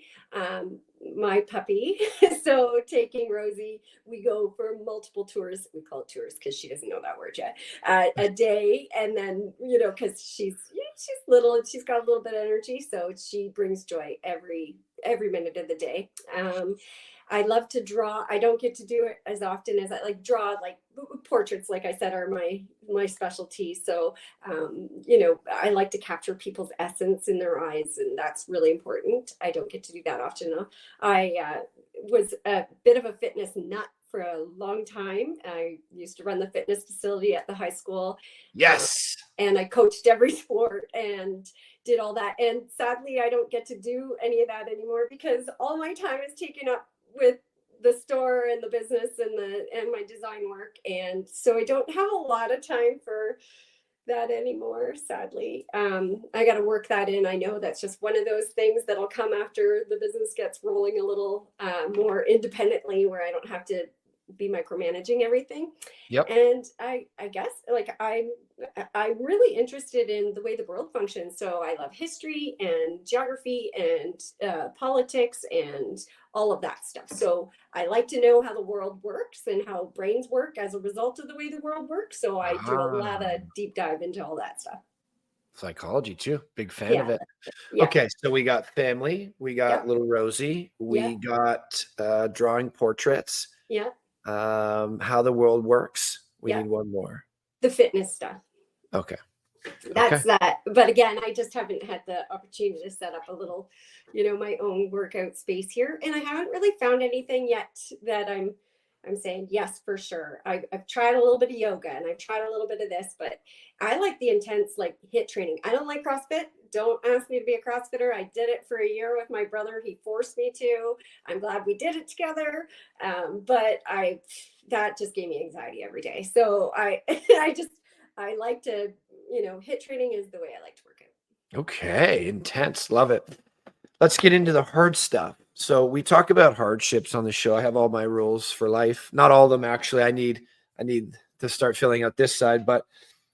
my puppy. So taking Rosie, we go for multiple tours. We call it tours because she doesn't know that word yet. A day, and then because she's little and she's got a little bit of energy, so she brings joy every minute of the day. I love to draw. I don't get to do it as often as I like draw, like portraits, like I said, are my specialty. So, I like to capture people's essence in their eyes, and that's really important. I don't get to do that often enough. I was a bit of a fitness nut for a long time. I used to run the fitness facility at the high school. Yes. And I coached every sport and did all that. And sadly, I don't get to do any of that anymore because all my time is taken up with the store and the business and my design work. And so I don't have a lot of time for that anymore, sadly. I got to work that in. I know that's just one of those things that'll come after the business gets rolling a little more independently, where I don't have to be micromanaging everything. Yep. And I guess like I'm really interested in the way the world functions. So I love history and geography and politics and all of that stuff. So I like to know how the world works and how brains work as a result of the way the world works. So I do a lot of deep dive into all that stuff. Psychology too. Big fan of it. Yeah. Okay, so we got family, we got little Rosie, we got drawing portraits. Yeah. How the world works. We need one more. The fitness stuff. Okay. That's that. But again, I just haven't had the opportunity to set up a little, my own workout space here. And I haven't really found anything yet that I'm saying, yes, for sure. I've tried a little bit of yoga and I've tried a little bit of this, but I like the intense, like HIIT training. I don't like CrossFit. Don't ask me to be a CrossFitter. I did it for a year with my brother. He forced me to. I'm glad we did it together. But that just gave me anxiety every day. So I like to, HIIT training is the way I like to work out. Okay. Intense. Love it. Let's get into the hard stuff. So we talk about hardships on the show. I have all my rules for life. Not all of them, actually. I need to start filling out this side, but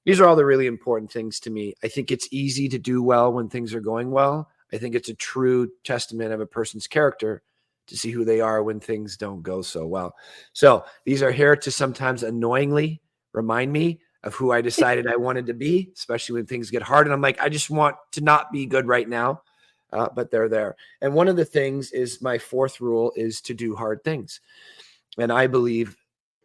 these are all the really important things to me. I think it's easy to do well when things are going well. I think it's a true testament of a person's character to see who they are when things don't go so well. So these are here to sometimes annoyingly remind me of who I decided I wanted to be, especially when things get hard. And I'm like, I just want to not be good right now. But they're there. And one of the things is my fourth rule is to do hard things. And I believe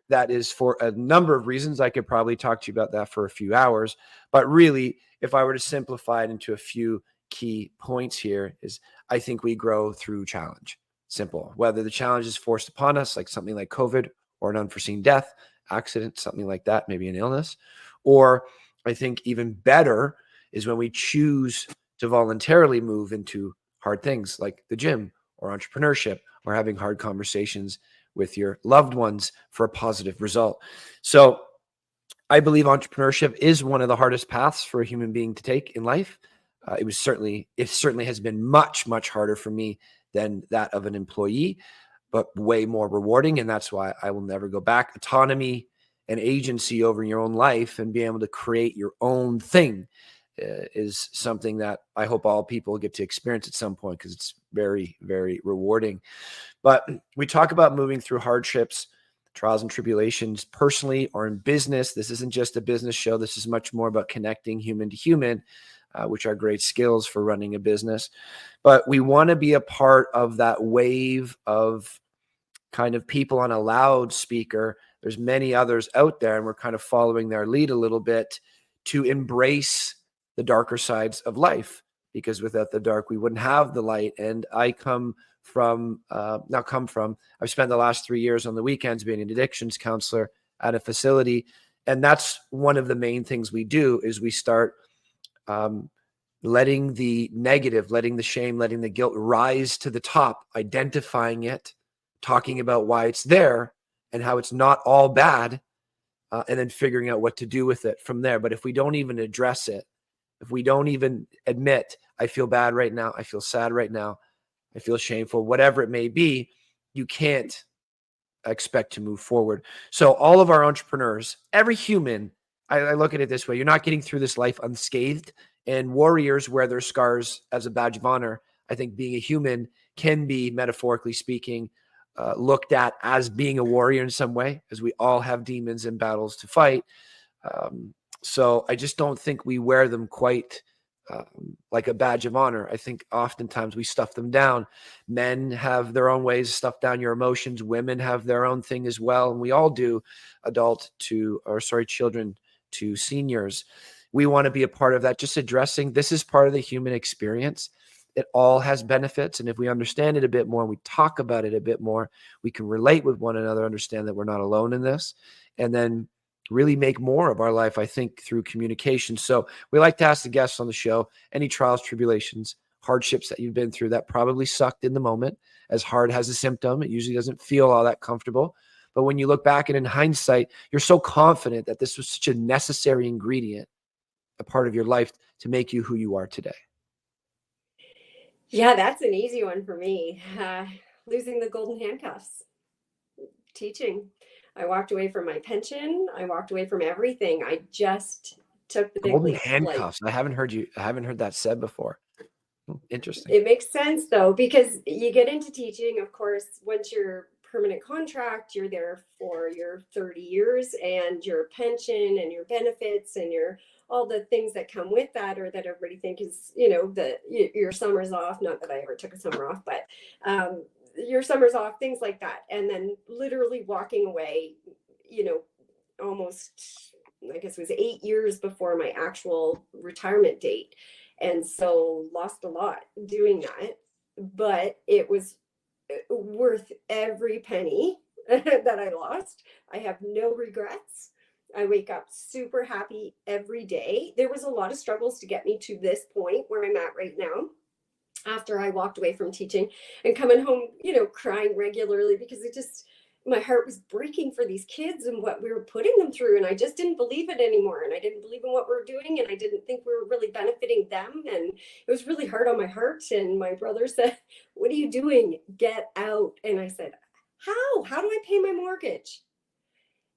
that is for a number of reasons. I could probably talk to you about that for a few hours. But really, if I were to simplify it into a few key points here, is I think we grow through challenge. Simple. Whether the challenge is forced upon us, like something like COVID or an unforeseen death, accident, something like that, maybe an illness. Or I think even better is when we choose to voluntarily move into hard things like the gym or entrepreneurship or having hard conversations with your loved ones for a positive result. So I believe entrepreneurship is one of the hardest paths for a human being to take in life. It certainly has been much, much harder for me than that of an employee, but way more rewarding. And that's why I will never go back. Autonomy and agency over your own life and being able to create your own thing is something that I hope all people get to experience at some point, because it's very, very rewarding. But we talk about moving through hardships. trials and tribulations personally or in business. This isn't just a business show. This is much more about connecting human to human, which are great skills for running a business. But we want to be a part of that wave of kind of people on a loudspeaker. There's many others out there, and we're kind of following their lead a little bit to embrace the darker sides of life, because without the dark, we wouldn't have the light. And I I've spent the last 3 years on the weekends being an addictions counselor at a facility. And that's one of the main things we do is we start letting the negative, letting the shame, letting the guilt rise to the top, identifying it, talking about why it's there and how it's not all bad, and then figuring out what to do with it from there. But if we don't even address it, if we don't even admit, I feel bad right now, I feel sad right now, I feel shameful, whatever it may be, you can't expect to move forward. So all of our entrepreneurs, every human, I look at it this way, you're not getting through this life unscathed. And warriors wear their scars as a badge of honor. I think being a human can be, metaphorically speaking, looked at as being a warrior in some way, as we all have demons and battles to fight. So I just don't think we wear them quite like a badge of honor. I think oftentimes we stuff them down. Men have their own ways to stuff down your emotions. Women have their own thing as well. And we all do, children to seniors. We want to be a part of that, just addressing this is part of the human experience. It all has benefits. And if we understand it a bit more, and we talk about it a bit more, we can relate with one another, understand that we're not alone in this, and then really make more of our life, I think, through communication. So we like to ask the guests on the show, any trials, tribulations, hardships that you've been through that probably sucked in the moment, as hard as a symptom. It usually doesn't feel all that comfortable. But when you look back and in hindsight, you're so confident that this was such a necessary ingredient, a part of your life to make you who you are today. Yeah, that's an easy one for me. Losing the golden handcuffs, teaching. I walked away from my pension. I walked away from everything. I just took the big Golden leap. handcuffs. I haven't heard that said before. Interesting. It makes sense though, because you get into teaching, of course, once you're permanent contract, you're there for your 30 years, and your pension and your benefits and your all the things that come with that, or that everybody think is, your summer's off. Not that I ever took a summer off, but your summer's off, things like that. And then literally walking away, almost, I guess it was 8 years before my actual retirement date. And so lost a lot doing that, but it was worth every penny that I lost. I have no regrets. I wake up super happy every day. There was a lot of struggles to get me to this point where I'm at right now, after I walked away from teaching and coming home, crying regularly, because my heart was breaking for these kids and what we were putting them through. And I just didn't believe it anymore. And I didn't believe in what we were doing. And I didn't think we were really benefiting them. And it was really hard on my heart. And my brother said, "What are you doing? Get out." And I said, How do I pay my mortgage?"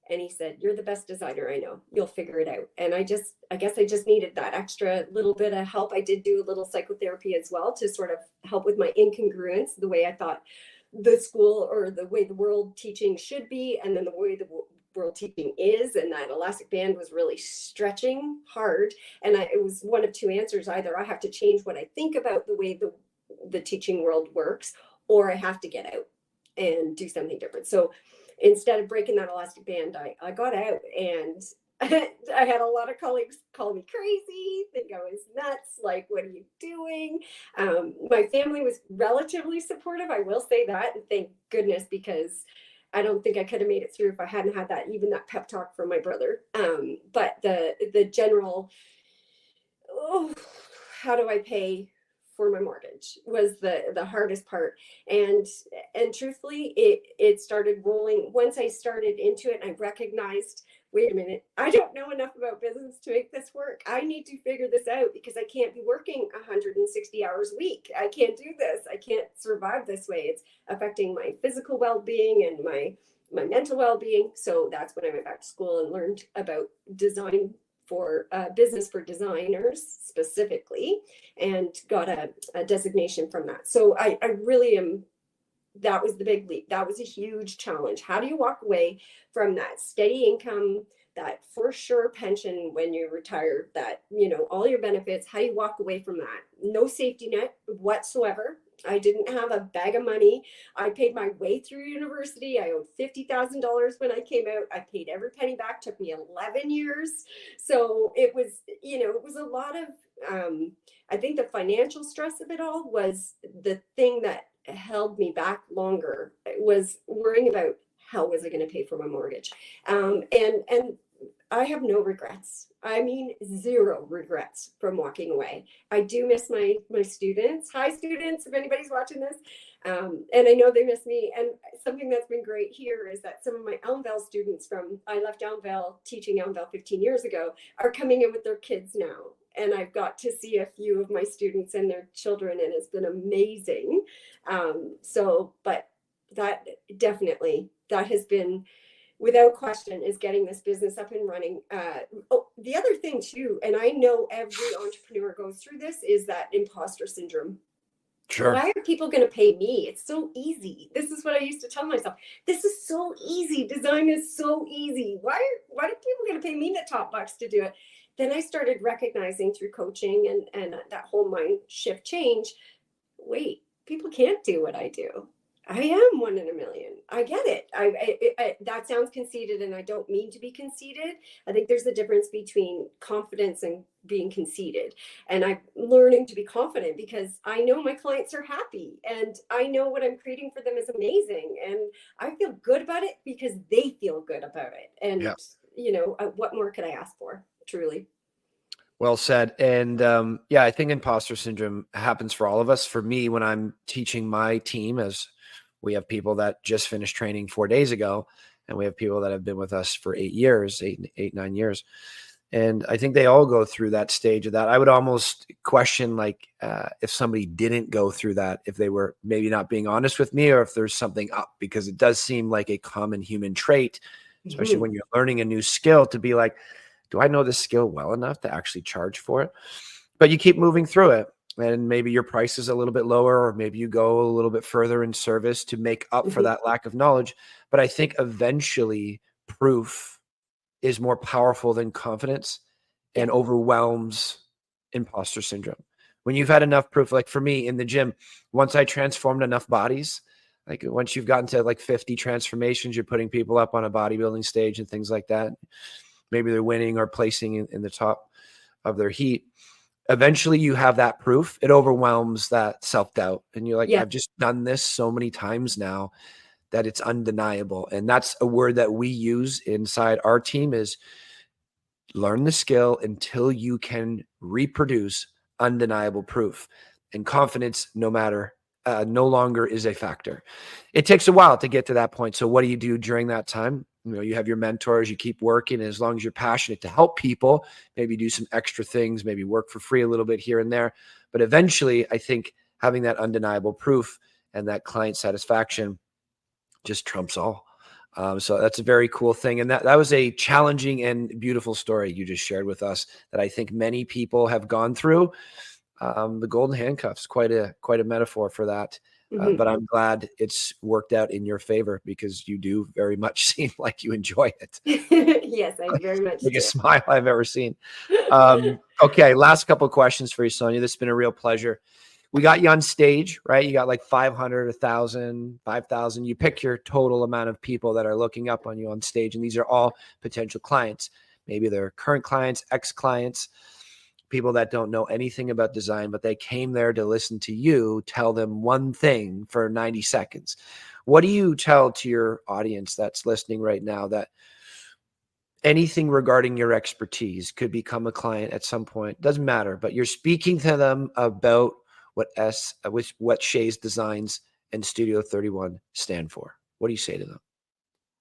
And he said, "You're the best designer I know. You'll figure it out." And I guess I just needed that extra little bit of help. I did do a little psychotherapy as well to sort of help with my incongruence, the way I thought the school or the way the world teaching should be, and then the way the world teaching is. And that elastic band was really stretching hard. And it was one of two answers. Either I have to change what I think about the way the teaching world works, or I have to get out and do something different. So instead of breaking that elastic band, I got out, and I had a lot of colleagues call me crazy, think I was nuts, like, "What are you doing?" My family was relatively supportive, I will say that, and thank goodness, because I don't think I could have made it through if I hadn't had that pep talk from my brother. But the general, how do I pay for my mortgage was the hardest part. And truthfully, it started rolling once I started into it, and I recognized, wait a minute, I don't know enough about business to make this work. I need to figure this out, because I can't be working 160 hours a week. I can't do this. I can't survive this way. It's affecting my physical well-being and my mental well-being. So that's when I went back to school and learned about design for business for designers specifically, and got a designation from that. So I really am that was the big leap. That was a huge challenge. How do you walk away from that steady income, that for sure pension when you're retired, that, you know, all your benefits? How do you walk away from that? No safety net whatsoever. I didn't have a bag of money. I paid my way through university. I owed $50,000 when I came out. I paid every penny back. Took me 11 years. So it was, you know, it was a lot of, I think the financial stress of it all was the thing that held me back longer. It was worrying about how was I going to pay for my mortgage. And I have no regrets. I mean, zero regrets from walking away. I do miss my students. Hi, students, if anybody's watching this. And I know they miss me. And something that's been great here is that some of my Elmvale students I left Elmvale, teaching Elmvale 15 years ago, are coming in with their kids now. And I've got to see a few of my students and their children, and it's been amazing. But that definitely, that has been, without question, is getting this business up and running. The other thing too, and I know every entrepreneur goes through this, is that imposter syndrome. Sure. Why are people going to pay me? It's so easy. This is what I used to tell myself. This is so easy. Design is so easy. Why are people going to pay me the top bucks to do it? Then I started recognizing through coaching and that whole mind shift change. Wait, people can't do what I do. I am one in a million. I get it. That sounds conceited, and I don't mean to be conceited. I think there's a difference between confidence and being conceited. And I'm learning to be confident because I know my clients are happy, and I know what I'm creating for them is amazing. And I feel good about it because they feel good about it. And, you know, what more could I ask for, truly? Well said. And yeah, I think imposter syndrome happens for all of us. For me, when I'm teaching my team, as we have people that just finished training 4 days ago, and we have people that have been with us for 8 years, 9 years. And I think they all go through that stage of that. I would almost question, like, if somebody didn't go through that, if they were maybe not being honest with me, or if there's something up, because it does seem like a common human trait, especially when you're learning a new skill, to be like, do I know this skill well enough to actually charge for it? But you keep moving through it. And maybe your price is a little bit lower, or maybe you go a little bit further in service to make up for that lack of knowledge. But I think eventually proof is more powerful than confidence and overwhelms imposter syndrome. When you've had enough proof, like for me in the gym, once I transformed enough bodies, like once you've gotten to like 50 transformations, you're putting people up on a bodybuilding stage and things like that. Maybe they're winning or placing in the top of their heat. Eventually you have that proof. It overwhelms that self-doubt. And you're like, I've just done this so many times now that it's undeniable. And that's a word that we use inside our team, is learn the skill until you can reproduce undeniable proof. And confidence, no longer is a factor. It takes a while to get to that point. So what do you do during that time? You know, you have your mentors, you keep working. And as long as you're passionate to help people, maybe do some extra things, maybe work for free a little bit here and there. But eventually, I think having that undeniable proof and that client satisfaction just trumps all. So that's a very cool thing. And that was a challenging and beautiful story you just shared with us that I think many people have gone through. The golden handcuffs, quite a metaphor for that. But I'm glad it's worked out in your favor, because you do very much seem like you enjoy it. Yes, I very much do. Biggest smile I've ever seen. Okay, last couple of questions for you, Sonya. This has been a real pleasure. We got you on stage, right? You got like 500, 1,000, 5,000. You pick your total amount of people that are looking up on you on stage. And these are all potential clients. Maybe they're current clients, ex-clients, people that don't know anything about design, but they came there to listen to you tell them one thing for 90 seconds. What do you tell to your audience that's listening right now, that anything regarding your expertise could become a client at some point? Doesn't matter, but you're speaking to them about what Shayes Designs and Studio 31 stand for. What do you say to them?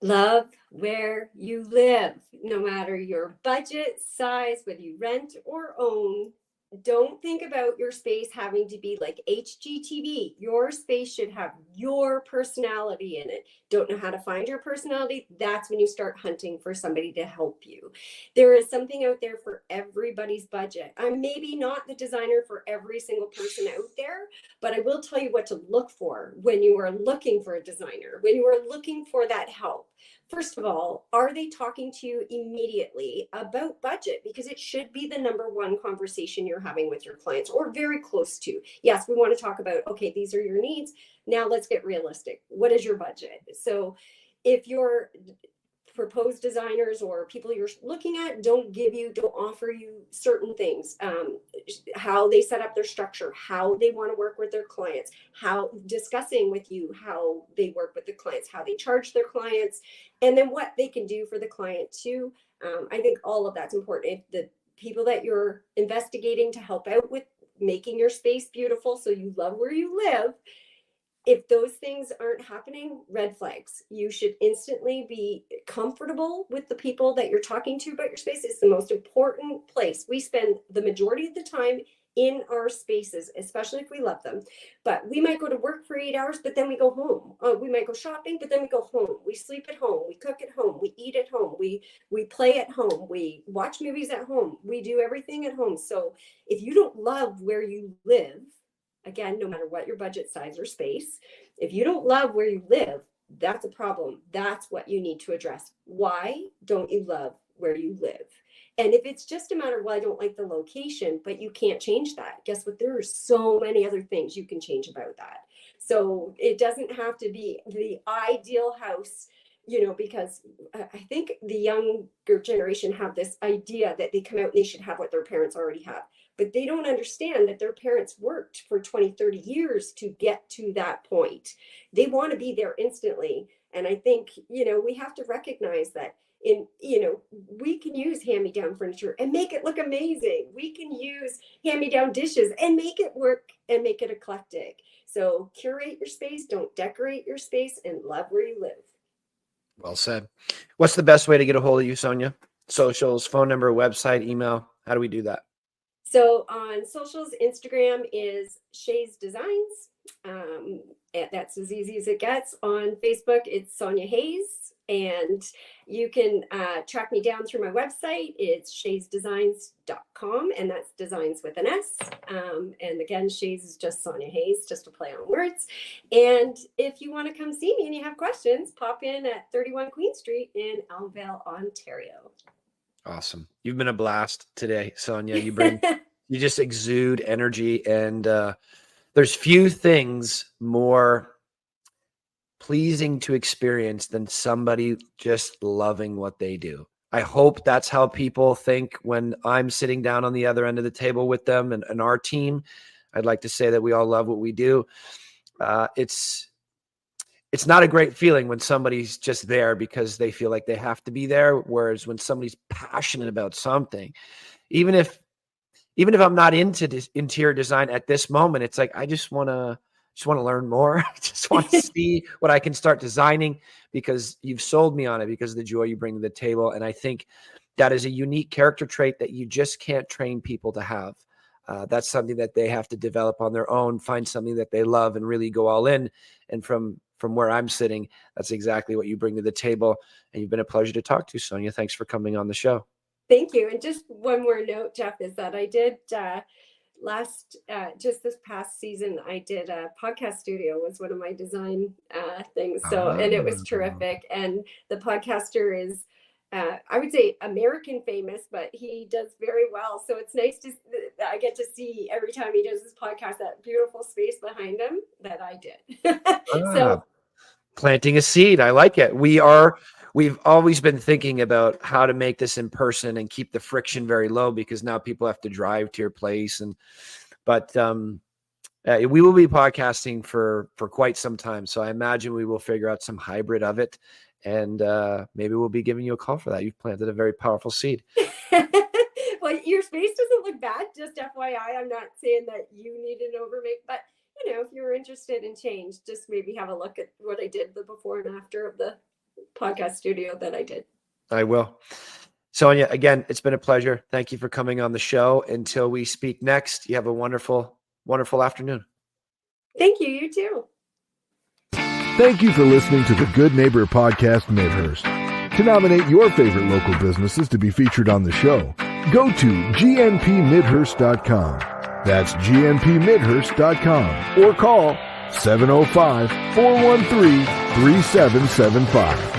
Love where you live, no matter your budget, size, whether you rent or own. Don't think about your space having to be like HGTV. Your space should have your personality in it. Don't know how to find your personality? That's when you start hunting for somebody to help you. There is something out there for everybody's budget. I'm maybe not the designer for every single person out there, But I will tell you what to look for when you are looking for a designer, when you are looking for that help. First of all, are they talking to you immediately about budget? Because it should be the number one conversation you're having with your clients, or very close to. Yes, we want to talk about, okay, these are your needs. Now let's get realistic. What is your budget? So if your proposed designers or people you're looking at don't offer you certain things, how they set up their structure, how they want to work with their clients, how discussing with you how they work with the clients, how they charge their clients, and then what they can do for the client too. I think all of that's important. If the people that you're investigating to help out with making your space beautiful so you love where you live, if those things aren't happening, red flags. You should instantly be comfortable with the people that you're talking to about your space. It's the most important place. We spend the majority of the time in our spaces, especially if we love them. But we might go to work for 8 hours, but then we go home. We might go shopping, but then we go home. We sleep at home. We cook at home. We eat at home. We play at home. We watch movies at home. We do everything at home. So if you don't love where you live, again, no matter what your budget size or space, if you don't love where you live, that's a problem. That's what you need to address. Why don't you love where you live? And if it's just a matter of, well, I don't like the location, but you can't change that, guess what? There are so many other things you can change about that. So it doesn't have to be the ideal house, because I think the younger generation have this idea that they come out and they should have what their parents already have. But they don't understand that their parents worked for 20, 30 years to get to that point. They want to be there instantly. And I think, we have to recognize that we can use hand-me-down furniture and make it look amazing. We can use hand-me-down dishes and make it work and make it eclectic. So curate your space, don't decorate your space, and love where you live. Well said. What's the best way to get a hold of you, Sonya? Socials, phone number, website, email. How do we do that? So on socials, Instagram is Shayes Designs. That's as easy as it gets. On Facebook, it's Sonya Hayes. And you can track me down through my website. It's shayesdesigns.com, and that's designs with an S. And again, Shayes is just Sonya Hayes, just a play on words. And if you want to come see me and you have questions, pop in at 31 Queen Street in Elmvale, Ontario. Awesome. You've been a blast today, Sonya. You just exude energy, and there's few things more pleasing to experience than somebody just loving what they do. I hope that's how people think when I'm sitting down on the other end of the table with them and our team. I'd like to say that we all love what we do. It's not a great feeling when somebody's just there because they feel like they have to be there. Whereas when somebody's passionate about something, even if I'm not into this interior design at this moment, it's like, I just want to learn more. I just want to see what I can start designing, because you've sold me on it because of the joy you bring to the table. And I think that is a unique character trait that you just can't train people to have. That's something that they have to develop on their own, find something that they love and really go all in. And from where I'm sitting, that's exactly what you bring to the table. And you've been a pleasure to talk to, Sonya. Thanks for coming on the show. Thank you. And just one more note, Jeff, is that I did just this past season, I did a podcast studio, was one of my design things. So, and it was terrific. And the podcaster is, I would say, American famous, but he does very well. So it's nice I get to see every time he does his podcast, that beautiful space behind him that I did. So planting a seed. I like it. We've always been thinking about how to make this in person and keep the friction very low, because now people have to drive to your place. But we will be podcasting for quite some time. So I imagine we will figure out some hybrid of it, and maybe we'll be giving you a call for that. You've planted a very powerful seed. Well, your space doesn't look bad. Just FYI, I'm not saying that you need an overmake, but if you're interested in change, just maybe have a look at what I did, the before and after of the podcast studio that I did. I will. Sonya, again, it's been a pleasure. Thank you for coming on the show. Until we speak next, you have a wonderful, wonderful afternoon. Thank you. You too. Thank you for listening to the Good Neighbor Podcast Midhurst. To nominate your favorite local businesses to be featured on the show, go to gnpmidhurst.com. That's gnpmidhurst.com or call 705-413-3775.